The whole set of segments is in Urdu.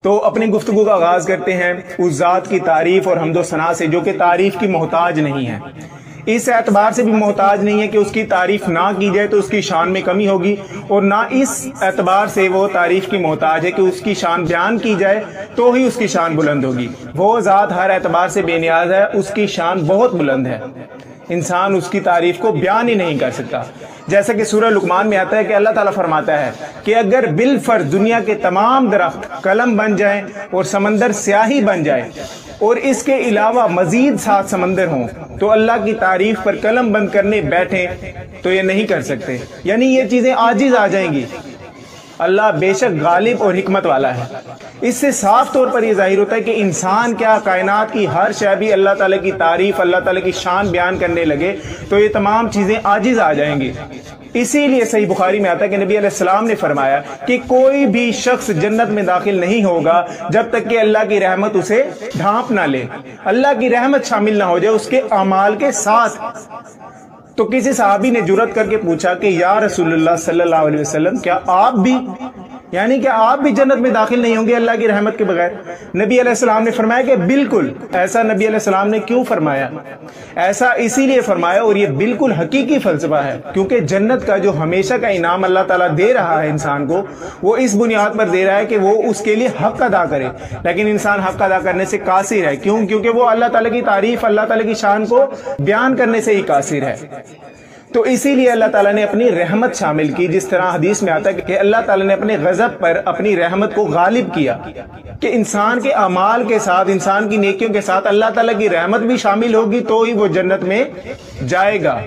تو اپنی گفتگو کا آغاز کرتے ہیں اس ذات کی تعریف اور حمد و ثنا سے جو کہ تعریف کی محتاج نہیں ہے، اس اعتبار سے بھی محتاج نہیں ہے کہ اس کی تعریف نہ کی جائے تو اس کی شان میں کمی ہوگی، اور نہ اس اعتبار سے وہ تعریف کی محتاج ہے کہ اس کی شان بیان کی جائے تو ہی اس کی شان بلند ہوگی۔ وہ ذات ہر اعتبار سے بے نیاز ہے، اس کی شان بہت بلند ہے، انسان اس کی تعریف کو بیان ہی نہیں کر سکتا۔ جیسا کہ سورہ لقمان میں آتا ہے کہ اللہ تعالیٰ فرماتا ہے کہ اگر بالفرض دنیا کے تمام درخت قلم بن جائیں اور سمندر سیاہی بن جائے اور اس کے علاوہ مزید 7 سمندر ہوں تو اللہ کی تعریف پر قلم بند کرنے بیٹھیں تو یہ نہیں کر سکتے، یعنی یہ چیزیں عاجز آ جائیں گی۔ اللہ بے شک غالب اور حکمت والا ہے۔ اس سے صاف طور پر یہ ظاہر ہوتا ہے کہ انسان کیا کائنات کی ہر شے بھی اللہ تعالیٰ کی تعریف، اللہ تعالیٰ کی شان بیان کرنے لگے تو یہ تمام چیزیں عاجز آ جائیں گی۔ اسی لیے صحیح بخاری میں آتا ہے کہ نبی علیہ السلام نے فرمایا کہ کوئی بھی شخص جنت میں داخل نہیں ہوگا جب تک کہ اللہ کی رحمت اسے ڈھانپ نہ لے، اللہ کی رحمت شامل نہ ہو جائے اس کے اعمال کے ساتھ۔ تو کسی صحابی نے جرأت کر کے پوچھا کہ یا رسول اللہ صلی اللہ علیہ وسلم کیا آپ بھی، یعنی کہ آپ بھی جنت میں داخل نہیں ہوں گے اللہ کی رحمت کے بغیر؟ نبی علیہ السلام نے فرمایا کہ بالکل۔ ایسا نبی علیہ السلام نے کیوں فرمایا؟ ایسا اسی لیے فرمایا، اور یہ بالکل حقیقی فلسفہ ہے، کیونکہ جنت کا جو ہمیشہ کا انعام اللہ تعالیٰ دے رہا ہے انسان کو، وہ اس بنیاد پر دے رہا ہے کہ وہ اس کے لیے حق ادا کرے، لیکن انسان حق ادا کرنے سے قاصر ہے۔ کیوں؟ کیونکہ وہ اللہ تعالیٰ کی تعریف، اللہ تعالیٰ کی شان کو بیان کرنے سے ہی قاصر ہے۔ تو اسی لیے اللہ تعالیٰ نے اپنی رحمت شامل کی، جس طرح حدیث میں آتا ہے کہ اللہ تعالیٰ نے اپنے غضب پر اپنی رحمت کو غالب کیا، کہ انسان کے اعمال کے ساتھ، انسان کی نیکیوں کے ساتھ اللہ تعالیٰ کی رحمت بھی شامل ہوگی تو ہی وہ جنت میں جائے گا،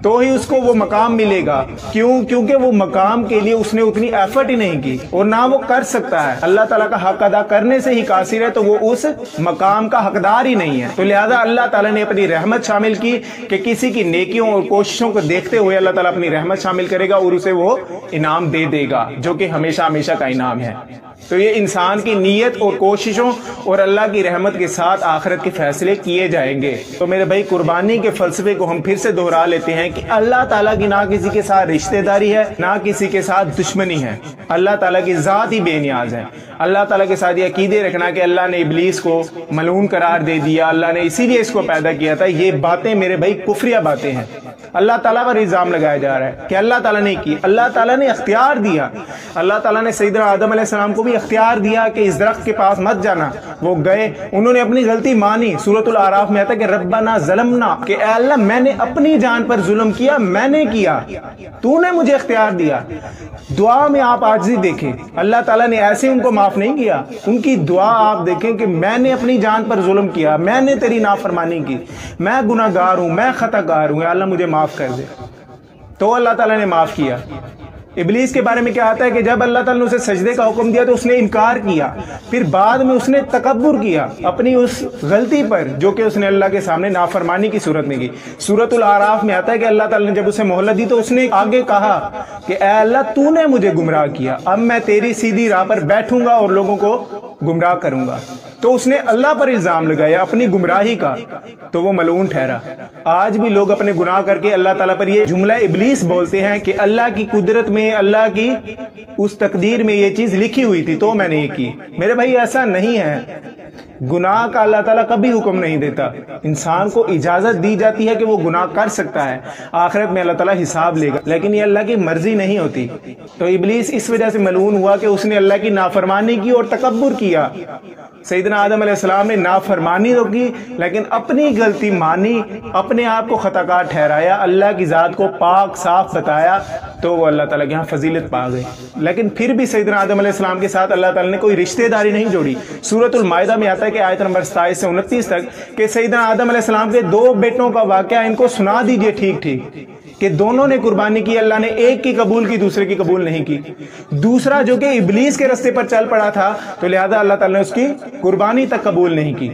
تو ہی اس کو وہ مقام ملے گا۔ کیوں؟ کیونکہ وہ مقام کے لیے اس نے اتنی ایفرٹ ہی نہیں کی اور نہ وہ کر سکتا ہے، اللہ تعالیٰ کا حق ادا کرنے سے ہی قاصر ہے، تو وہ اس مقام کا حقدار ہی نہیں ہے۔ تو لہذا اللہ تعالیٰ نے اپنی رحمت شامل کی کہ کسی کی نیکیوں اور کوششوں کو دیکھتے ہوئے اللہ تعالیٰ اپنی رحمت شامل کرے گا اور اسے وہ انعام دے دے گا، جو کہ ہمیشہ ہمیشہ کا انعام ہے۔ تو یہ انسان کی نیت اور کوششوں اور اللہ کی رحمت کے ساتھ آخرت کے فیصلے کیے جائیں گے۔ تو میرے بھائی، قربانی کے فلسفے کو ہم پھر سے دہرا لیتے ہیں کہ اللہ تعالیٰ کی نہ کسی کے ساتھ رشتہ داری ہے، نہ کسی کے ساتھ دشمنی ہے، اللہ تعالیٰ کی ذات ہی بے نیاز ہے۔ اللہ تعالیٰ کے ساتھ یہ عقیدے رکھنا کہ اللہ نے ابلیس کو ملعون قرار دے دیا، اللہ نے اسی لیے اس کو پیدا کیا تھا، یہ باتیں میرے بھائی کفریہ باتیں ہیں۔ اللہ تعالیٰ پر الزام لگایا جا رہا ہے کہ اللہ تعالیٰ نے کی، اللہ تعالیٰ نے اختیار دیا، اللہ تعالیٰ نے سیدنا آدم علیہ السلام کو بھی اختیار دیا کہ اس درخت کے پاس مت جانا، وہ گئے، انہوں نے اپنی غلطی مانی۔ سورۃ الاعراف میں آتا ہے کہ ربنا ظلمنا، کہ اے اللہ میں نے اپنی جان پر ظلم کیا، میں نے کیا، تو نے مجھے اختیار دیا۔ دعا میں آپ عاجزی دیکھیں، اللہ تعالیٰ نے ایسے ان کو معاف نہیں کیا، ان کی دعا آپ دیکھیں کہ میں نے اپنی جان پر ظلم کیا، میں نے تیری نافرمانی کی، میں گناہ گار ہوں، میں خطا کار ہوں، اللہ مجھے معاف کر دے۔ تو اللہ تعالیٰ نے معاف کیا۔ ابلیس کے بارے میں کیا آتا ہے کہ جب اللہ تعالیٰ نے اسے سجدے کا حکم دیا تو اس نے انکار کیا، پھر بعد میں اس نے تکبر کیا اپنی اس غلطی پر جو کہ اس نے اللہ کے سامنے نافرمانی کی صورت میں کی۔ سورۃ الاعراف میں آتا ہے کہ اللہ تعالیٰ نے جب اسے مہلت دی تو اس نے آگے کہا کہ اے اللہ تو نے مجھے گمراہ کیا، اب میں تیری سیدھی راہ پر بیٹھوں گا اور لوگوں کو گمراہ کروں گا۔ تو اس نے اللہ پر الزام لگایا اپنی گمراہی کا، تو وہ ملعون ٹھہرا۔ آج بھی لوگ اپنے گناہ کر کے اللہ تعالیٰ پر یہ جملہ ابلیس بولتے ہیں کہ اللہ کی قدرت میں، اللہ کی اس تقدیر میں یہ چیز لکھی ہوئی تھی تو میں نے یہ کی۔ میرے بھائی ایسا نہیں ہے، گناہ کا اللہ تعالیٰ کبھی حکم نہیں دیتا، انسان کو اجازت دی جاتی ہے کہ وہ گناہ کر سکتا ہے، آخرت میں اللہ تعالیٰ حساب لے گا، لیکن یہ اللہ کی مرضی نہیں ہوتی۔ تو ابلیس اس وجہ سے ملعون ہوا کہ اس نے اللہ کی نافرمانی کی اور تکبر کیا۔ سیدنا آدم علیہ السلام نے نافرمانی تو کی لیکن اپنی غلطی مانی، اپنے آپ کو خطا کار ٹھہرایا، اللہ کی ذات کو پاک صاف بتایا، تو وہ اللہ تعالیٰ کے ہاں فضیلت پا گئے۔ لیکن پھر بھی سیدنا آدم علیہ السلام کے ساتھ اللہ تعالیٰ نے کوئی رشتہ داری نہیں جوڑی۔ سورۃ المائدہ میں آتا ہے کہ آیت نمبر 27 سے 29 تک کہ سیدنا آدم علیہ السلام کے 2 بیٹوں کا واقعہ ان کو سنا دیجئے ٹھیک ٹھیک، کہ دونوں نے قربانی کی، اللہ نے ایک کی قبول کی، دوسرے کی قبول نہیں کی۔ دوسرا جو کہ ابلیس کے رستے پر چل پڑا تھا تو لہذا اللہ تعالیٰ نے اس کی قربانی تک قبول نہیں کی۔